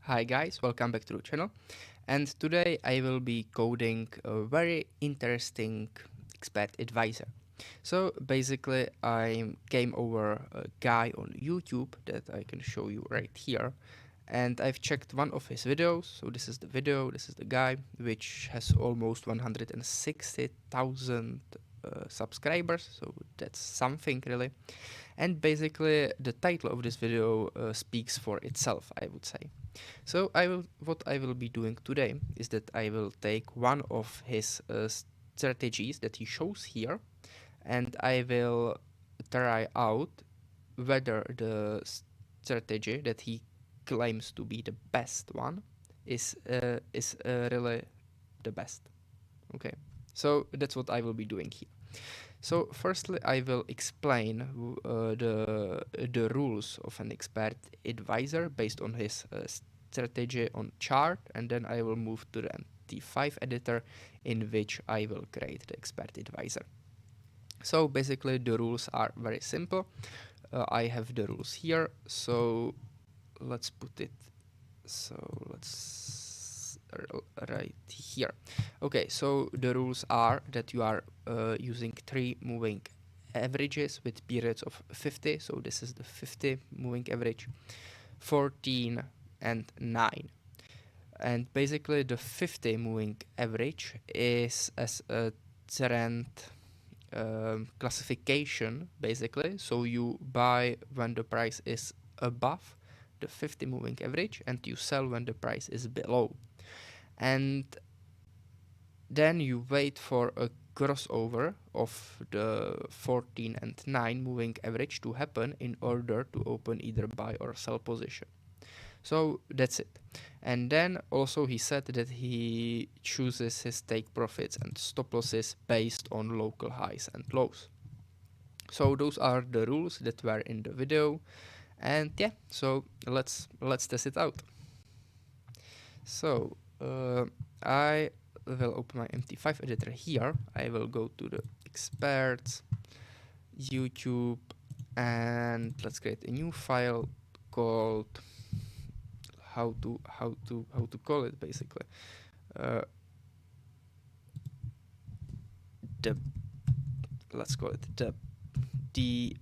Hi guys, welcome back to the channel, and today I will be coding a very interesting expert advisor. So basically I came over a guy on YouTube that I can show you right here, and I've checked one of his videos. So this is the video, this is the guy, which has almost 160,000 subscribers, so that's something really. And basically the title of this video speaks for itself, I would say. So what I will be doing today is that I will take one of his strategies that he shows here, and I will try out whether the strategy that he claims to be the best one is really the best. Okay, so that's what I will be doing here. So firstly, I will explain the rules of an expert advisor based on his strategy on chart, and then I will move to the MT5 editor in which I will create the expert advisor. So basically the rules are very simple. I have the rules here, so let's put it, so let's right here. Okay, so the rules are that you are using 3 moving averages with periods of 50, so this is the 50 moving average, 14 and 9. And basically the 50 moving average is as a trend classification basically, so you buy when the price is above the 50 moving average and you sell when the price is below, and then you wait for a crossover of the 14 and 9 moving average to happen in order to open either buy or sell position. So that's it. And then also he said that he chooses his take profits and stop losses based on local highs and lows. So those are the rules that were in the video, and yeah, so let's test it out. So I will open my MT5 editor here. I will go to the experts, YouTube, and let's create a new file called how to call it basically. Let's call it the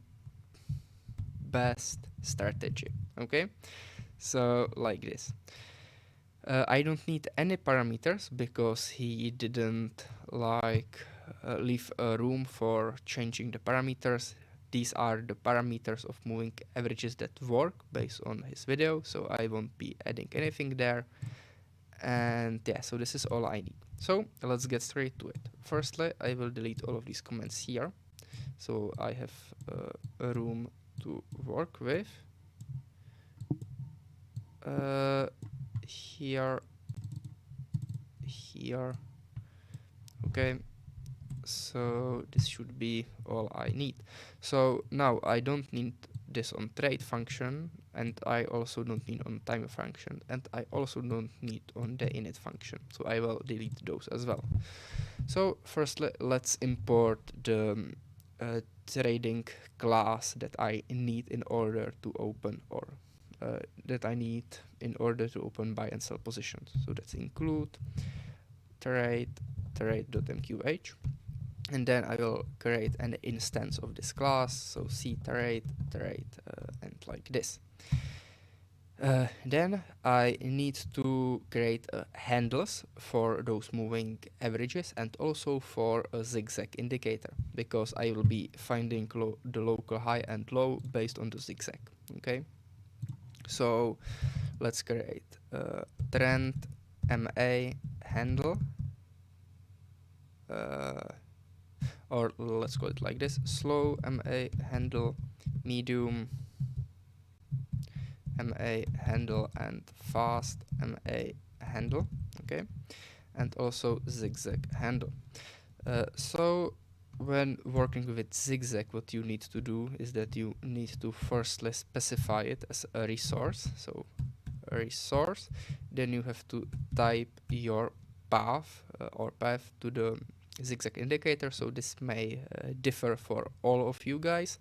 best strategy. Okay, so like this. I don't need any parameters because he didn't leave a room for changing the parameters. These are the parameters of moving averages that work based on his video, so I won't be adding anything there. And yeah, so this is all I need. So let's get straight to it. Firstly, I will delete all of these comments here, so I have a room to work with. Here, okay, so this should be all I need. So now I don't need this on trade function, and I also don't need on timer function, and I also don't need on the init function, so I will delete those as well. So firstly, let's import the trading class that I need in order to open, or buy and sell positions. So that's include trade.mqh, and then I will create an instance of this class, so c trade, and like this. Then I need to create handles for those moving averages and also for a zigzag indicator, because I will be finding the local high and low based on the zigzag. Okay, so let's create a trend MA handle, or let's call it like this: slow MA handle, medium MA handle, and fast MA handle. Okay, and also zigzag handle. So when working with zigzag, what you need to do is that you need to firstly specify it as a resource. So a resource, then you have to type your path to the zigzag indicator. So this may differ for all of you guys,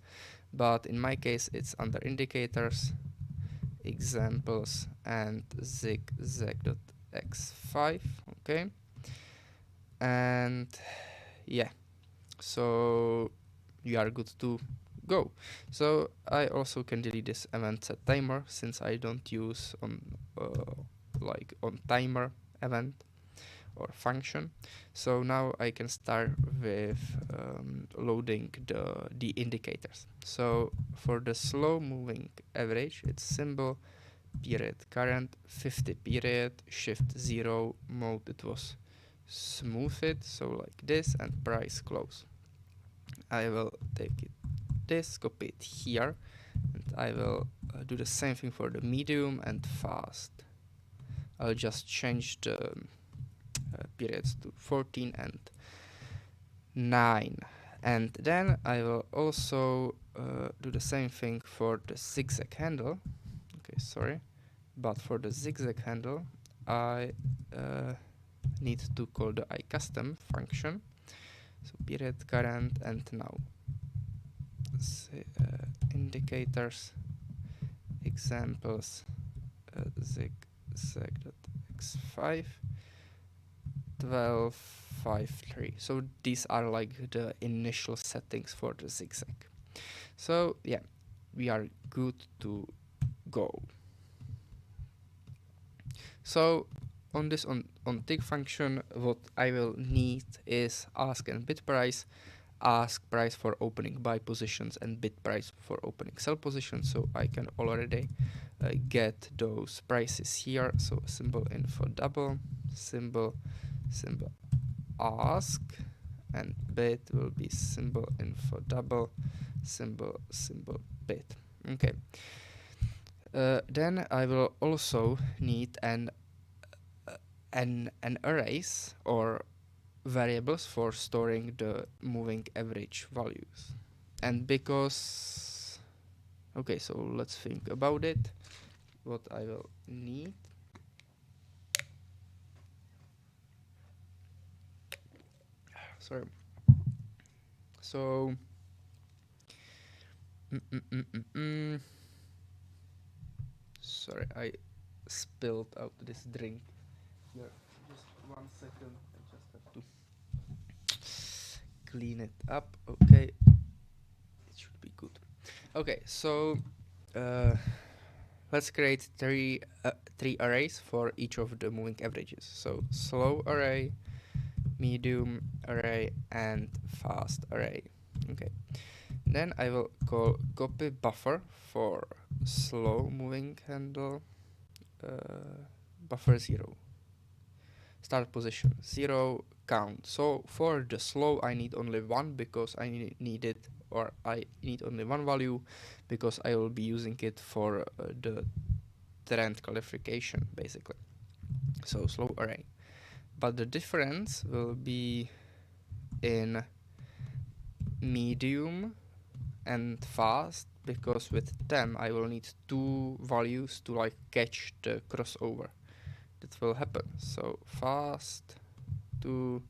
but in my case it's under indicators, examples and zigzag.x5. Okay, and yeah, so we are good to go. So I also can delete this event set timer, since I don't use on like on timer event or function. So now I can start with loading the indicators. So for the slow moving average, it's symbol, period current, 50 period, shift 0, mode it was smooth it, so like this, and price close. I will take it this, copy it here, and I will do the same thing for the medium and fast. I'll just change the periods to 14 and 9, and then I will also do the same thing for the zigzag handle. Okay, sorry, but for the zigzag handle I need to call the iCustom function. So period current, and now indicators, examples, zigzag.x5, 12, 5, 3. So these are like the initial settings for the zigzag. So yeah, we are good to go. So on this on tick function, what I will need is ask and bid price, ask price for opening buy positions, and bid price for opening sell positions. So I can already get those prices here. So symbol info double, symbol ask, and bid will be symbol info double, symbol bid. Okay. Then I will also need an arrays or variables for storing the moving average values. And because, okay, so let's think about it, what I will need. Sorry. So sorry, I spilled out this drink here. Just 1 second, I just have to clean it up. Okay, it should be good. Okay, so let's create three arrays for each of the moving averages. So slow array, medium array, and fast array. Okay, then I will call copy buffer for slow moving handle, buffer 0, start position 0, count. So for the slow I need only 1 because I need only one value because I will be using it for the trend clarification basically. So slow array, but the difference will be in medium and fast, because with them I will need 2 values to like catch the crossover that will happen. So fast to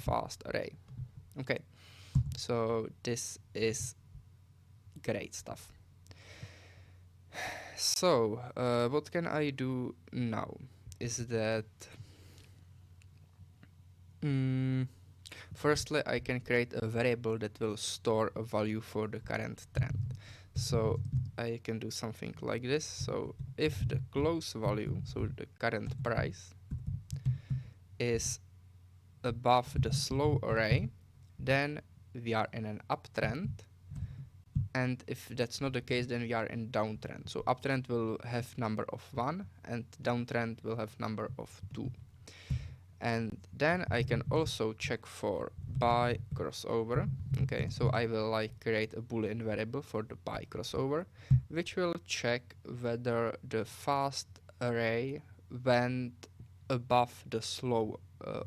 fast array. Okay, so this is great stuff. So what can I do now is that firstly I can create a variable that will store a value for the current trend. So I can do something like this. So if the close value, so the current price, is above the slow array, then we are in an uptrend, and if that's not the case, then we are in downtrend. So uptrend will have number of 1 and downtrend will have number of 2. And then I can also check for buy crossover. Okay, so I will like create a boolean variable for the buy crossover, which will check whether the fast array went above the slow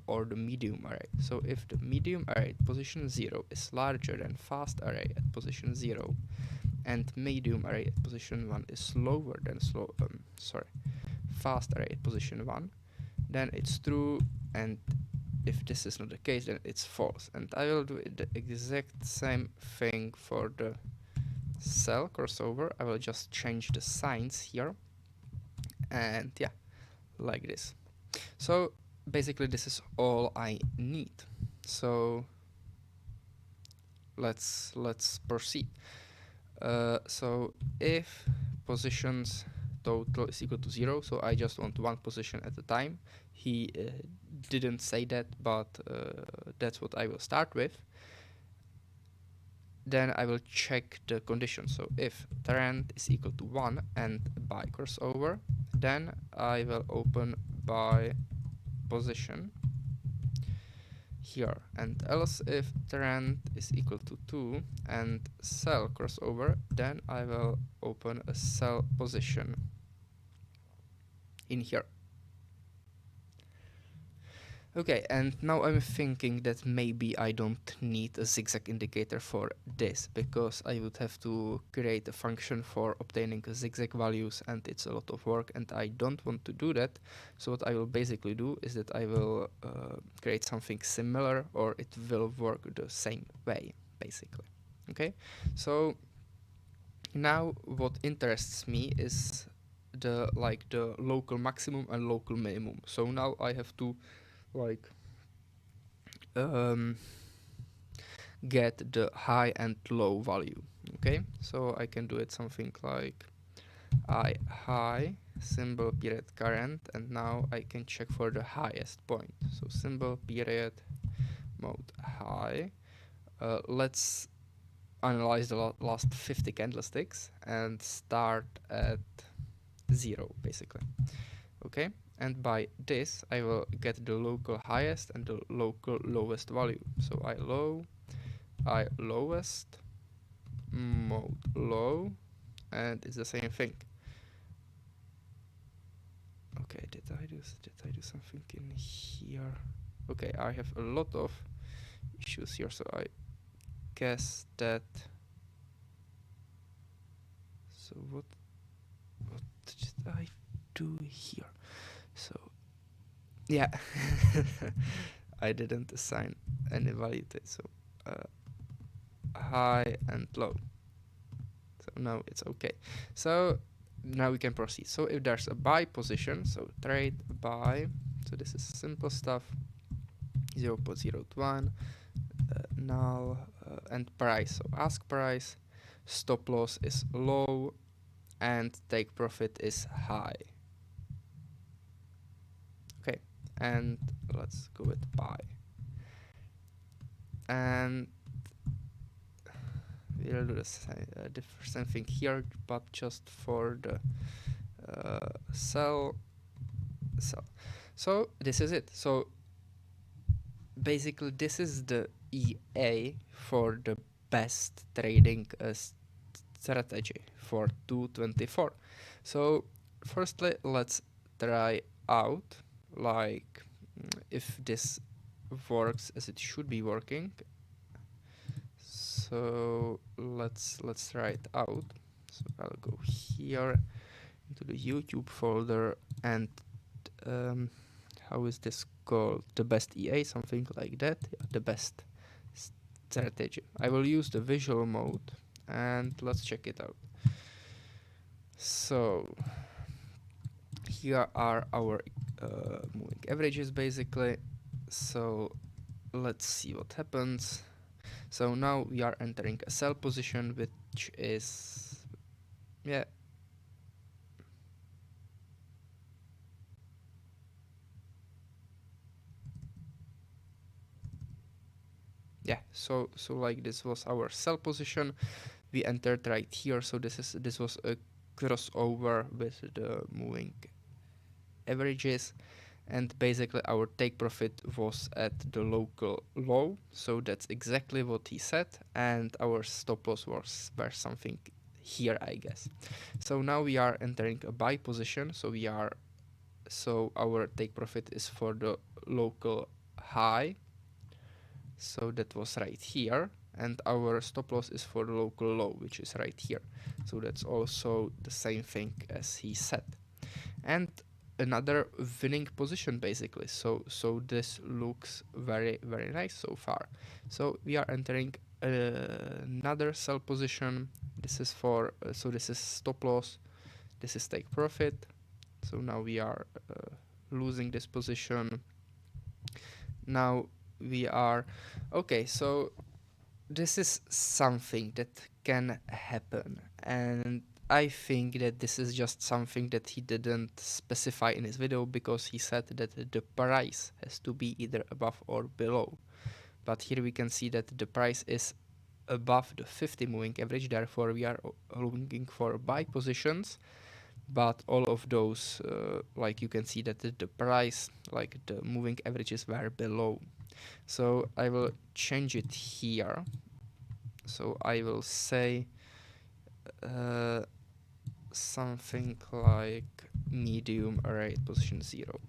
or the medium array. So if the medium array at position 0 is larger than fast array at position 0, and medium array at position 1 is lower than fast array at position 1, then it's true, and if this is not the case, then it's false. And I will do the exact same thing for the sell crossover. I will just change the signs here, and yeah, like this. So basically this is all I need. So let's proceed. So if positions total is equal to 0, so I just want one position at a time. He didn't say that, but that's what I will start with. Then I will check the condition. So if trend is equal to 1 and buy crossover, then I will open buy position here, and else if trend is equal to 2 and sell crossover, then I will open a sell position in here. Okay, and now I'm thinking that maybe I don't need a zigzag indicator for this, because I would have to create a function for obtaining zigzag values, and it's a lot of work, and I don't want to do that. So what I will basically do is that I will create something similar, or it will work the same way, basically. Okay, so now what interests me is the local maximum and local minimum. So now I have to get the high and low value. Okay, so I can do it something like I high symbol period current, and now I can check for the highest point. So symbol period mode high. Let's analyze the last 50 candlesticks and start at 0 basically. Okay, and by this I will get the local highest and the local lowest value. So I low, I lowest, mode low, and it's the same thing. Okay, did I do something in here? Okay, I have a lot of issues here, so I guess that. So what did I do here? So yeah, I didn't assign any value to it. So high and low. So now it's okay. So now we can proceed. So if there's a buy position, so trade buy, so this is simple stuff, 0.01 null and price. So ask price, stop loss is low, and take profit is high. Okay, and let's go with buy. And we'll do the same thing here, but just for the sell. So this is it. So basically this is the EA for the best trading strategy for 224. So firstly, let's try out if this works as it should be working. So let's try it out. So I'll go here into the YouTube folder, and how is this called? The best EA, something like that. Yeah, the best strategy. I will use the visual mode, and let's check it out. So here are our moving averages basically. So let's see what happens. So now we are entering a sell position, which is yeah, so like this was our sell position. We entered right here, so this was a crossover with the moving averages, and basically our take profit was at the local low, so that's exactly what he said, and our stop loss were something here, I guess. So now we are entering a buy position, so our take profit is for the local high, so that was right here, and our stop loss is for the local low, which is right here. So that's also the same thing as he said, and another winning position basically. So this looks very nice so far. So we are entering another sell position This is for so this is stop loss, this is take profit. So now we are losing this position. Now we are okay. So this is something that can happen, and I think that this is just something that he didn't specify in his video, because he said that the price has to be either above or below. But here we can see that the price is above the 50 moving average, therefore we are looking for buy positions. But all of those, like you can see that the price, like the moving averages were below. So I will change it here. So I will say something like medium rate position 0.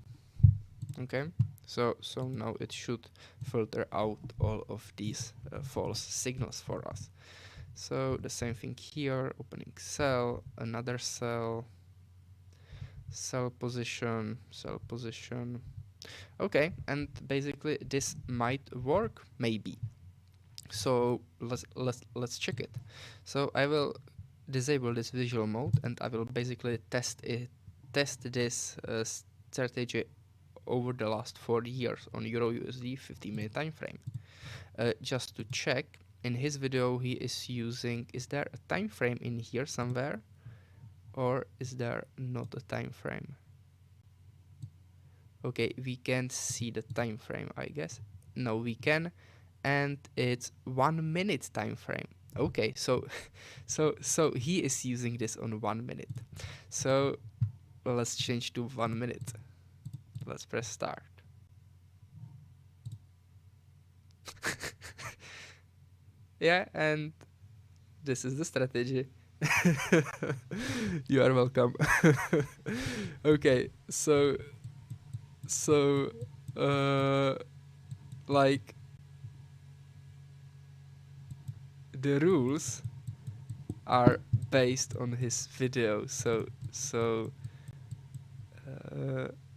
Okay, so now it should filter out all of these false signals for us. So the same thing here, opening sell, another sell, sell position, sell position. Okay, and basically this might work, maybe. So let's check it. So I will disable this visual mode, and I will basically test this strategy over the last 4 years on Euro USD 50-minute time frame. Just to check, in his video he is using, is there a time frame in here somewhere, or is there not a time frame? Okay, we can't see the time frame, I guess. No, we can, and it's 1 minute time frame. Okay, so so he is using this on 1 minute. So let's change to 1 minute. Let's press start. Yeah, and this is the strategy. You are welcome. Okay, so like the rules are based on his video, so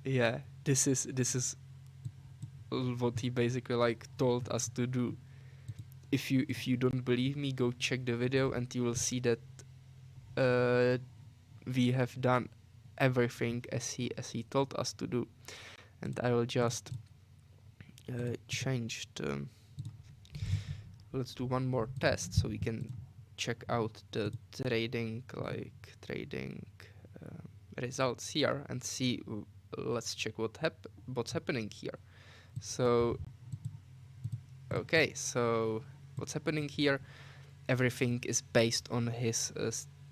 yeah, this is what he basically like told us to do. If you don't believe me, go check the video and you will see that we have done everything as he told us to do. And I will just change the, let's do one more test so we can check out the trading results here and see. Let's check what's happening here. So okay, so what's happening here, everything is based on his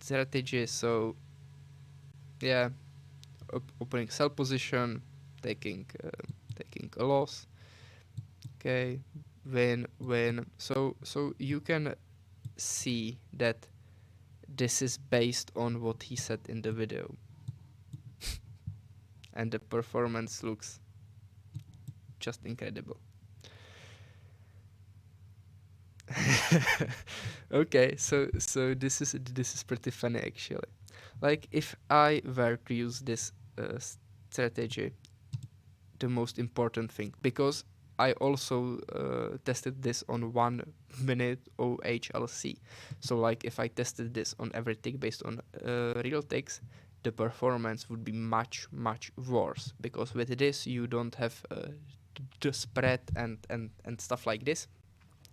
strategy. So yeah, opening sell position, taking a loss. Okay, when so you can see that this is based on what he said in the video. And the performance looks just incredible. Okay, so this is pretty funny actually. Like if I were to use this strategy, the most important thing, because I also tested this on 1 minute OHLC. So like if I tested this on every tick based on real ticks, the performance would be much worse, because with this you don't have the spread and stuff like this.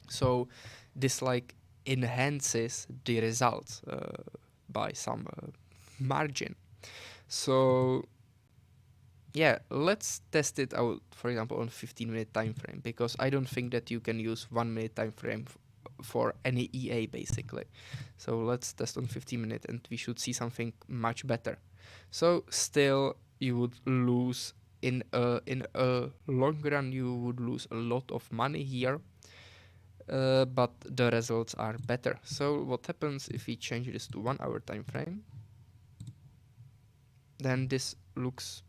So this like enhances the results by some margin. So yeah, let's test it out, for example, on 15-minute time frame, because I don't think that you can use 1 minute time frame for any EA basically. So let's test on 15 minutes and we should see something much better. So still you would lose in a long run, you would lose a lot of money here, but the results are better. So what happens if we change this to 1 hour time frame? Then this looks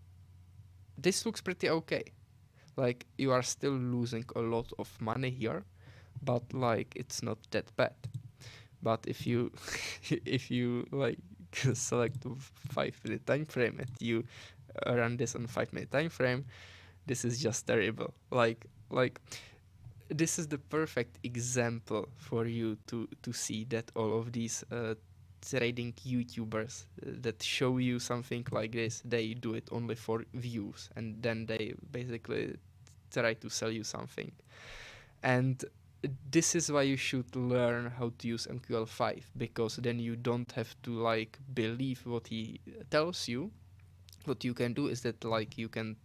pretty okay. Like you are still losing a lot of money here, but like it's not that bad. But if you if you like select 5-minute time frame and you run this on 5-minute time frame, this is just terrible. Like this is the perfect example for you to see that all of these trading YouTubers that show you something like this. They do it only for views, and then they basically try to sell you something. And this is why you should learn how to use MQL5, because then you don't have to like believe what he tells you. What you can do is that like you can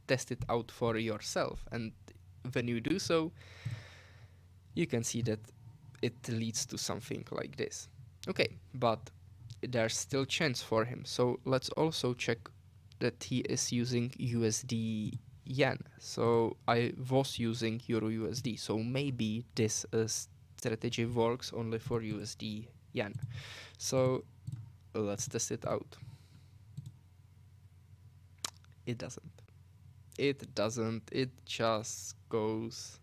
test it out for yourself, and when you do so, you can see that it leads to something like this. Okay, but there's still chance for him. So let's also check that he is using USD yen. So I was using Euro USD. So maybe this strategy works only for USD yen. So let's test it out. It doesn't. It doesn't. It just goes.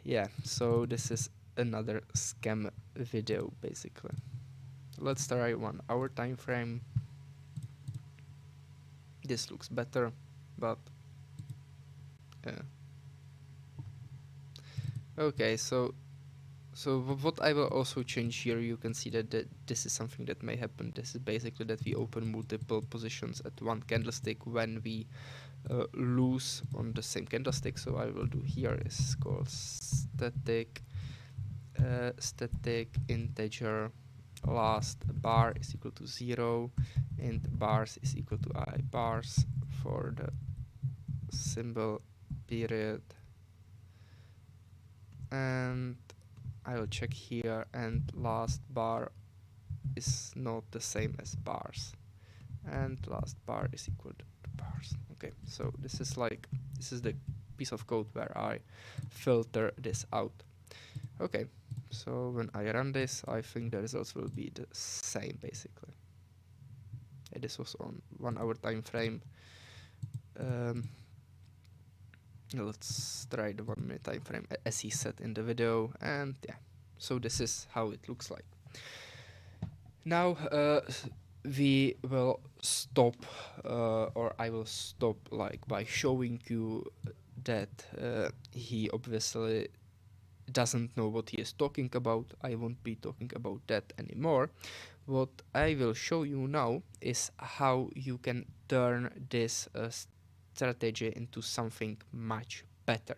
Yeah, so this is another scam video basically. Let's try 1 hour time frame. This looks better, but okay, so what I will also change here, you can see that this is something that may happen. This is basically that we open multiple positions at one candlestick when we lose on the same candlestick. So I will do here is called static integer last bar is equal to 0 and bars is equal to I bars for the symbol period, and I will check here, and last bar is not the same as bars, and last bar is equal to bars. Okay, so this is the piece of code where I filter this out. Okay, so when I run this, I think the results will be the same basically. This was on 1 hour time frame. Let's try the 1 minute time frame as he said in the video, and yeah, so this is how it looks like. Now we will stop, or I will stop like by showing you that he obviously doesn't know what he is talking about. I won't be talking about that anymore. What I will show you now is how you can turn this strategy into something much better.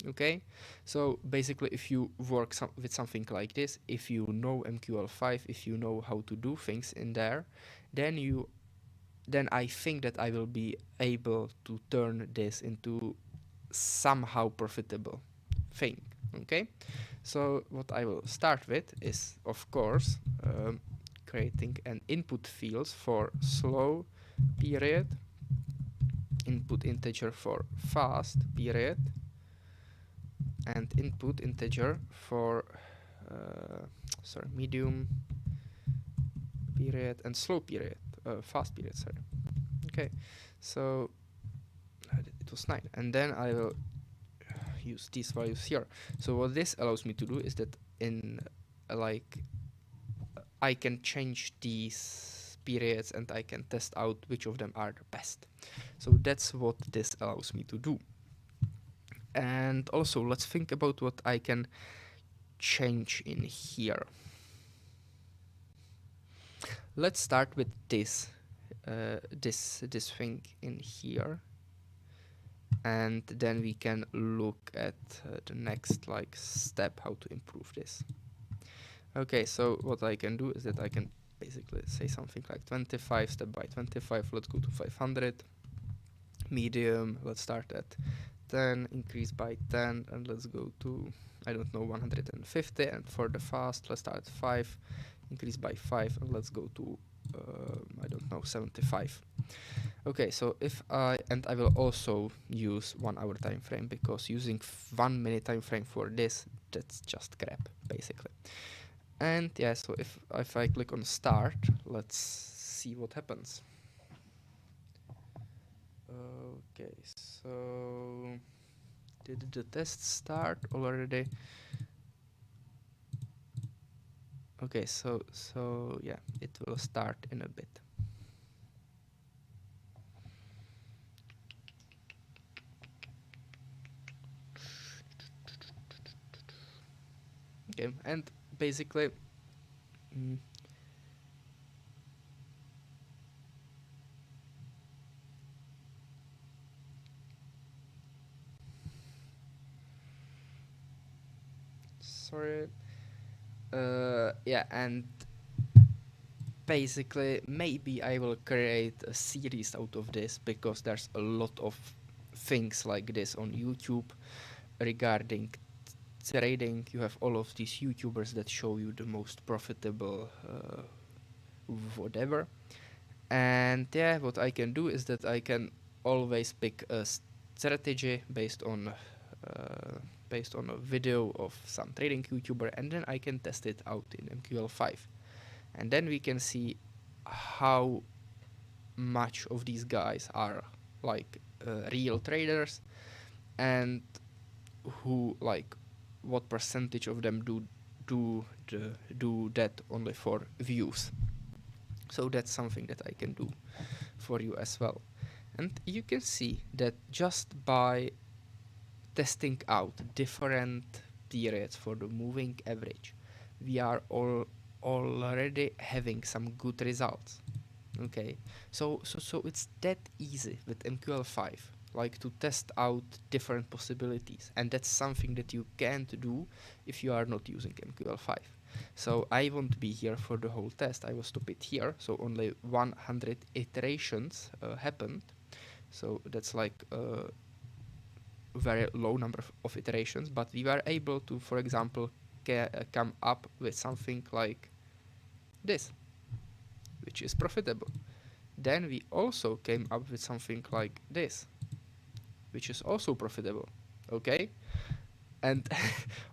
Okay, so basically if you work with something like this, if you know MQL5, if you know how to do things in there, then I think that I will be able to turn this into somehow profitable thing. Okay, so what I will start with is, of course, creating an input fields for slow period, input integer for fast period, and input integer for medium period and slow period, fast period, sorry. Okay, so it was 9, and then I will use these values here. So what this allows me to do is that in I can change these periods and I can test out which of them are the best. So that's what this allows me to do. And also let's think about what I can change in here. Let's start with this this thing in here, and then we can look at the next step how to improve this. Okay, so what I can do is that I can basically say something like 25 step by 25. Let's go to 500. Medium, let's start at 10, increase by 10, and let's go to, I don't know, 150. And for the fast, let's start at 5, increase by 5, and let's go to I don't know, 75. Okay, so I will also use 1 hour time frame, because using 1 minute time frame for this, that's just crap basically. And yeah, so if I click on start, let's see what happens. Okay, so did the test start already? Okay, so yeah, it will start in a bit. Okay, and basically, mm, sorry, yeah, and basically maybe I will create a series out of this because there's a lot of things like this on YouTube regarding trading. You have all of these YouTubers that show you the most profitable whatever. And yeah, what I can do is that I can always pick a strategy based on a video of some trading YouTuber, and then I can test it out in MQL5, and then we can see how much of these guys are like real traders, and who like what percentage of them do that only for views. So that's something that I can do for you as well. And you can see that just by testing out different periods for the moving average, we are already having some good results. Okay, so it's that easy with MQL5, like to test out different possibilities, and that's something that you can't do if you are not using MQL5. So I won't be here for the whole test. I will stop it here. So only 100 iterations happened. So that's like a very low number of iterations, but we were able to, for example, come up with something like this, which is profitable. Then we also came up with something like this, which is also profitable. Okay, and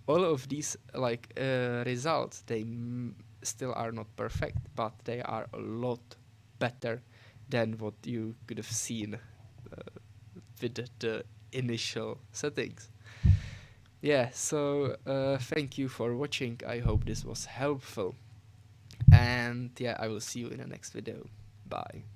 all of these like results, they still are not perfect, but they are a lot better than what you could have seen with the initial settings. Yeah, so thank you for watching. I hope this was helpful, and yeah, I will see you in the next video. Bye.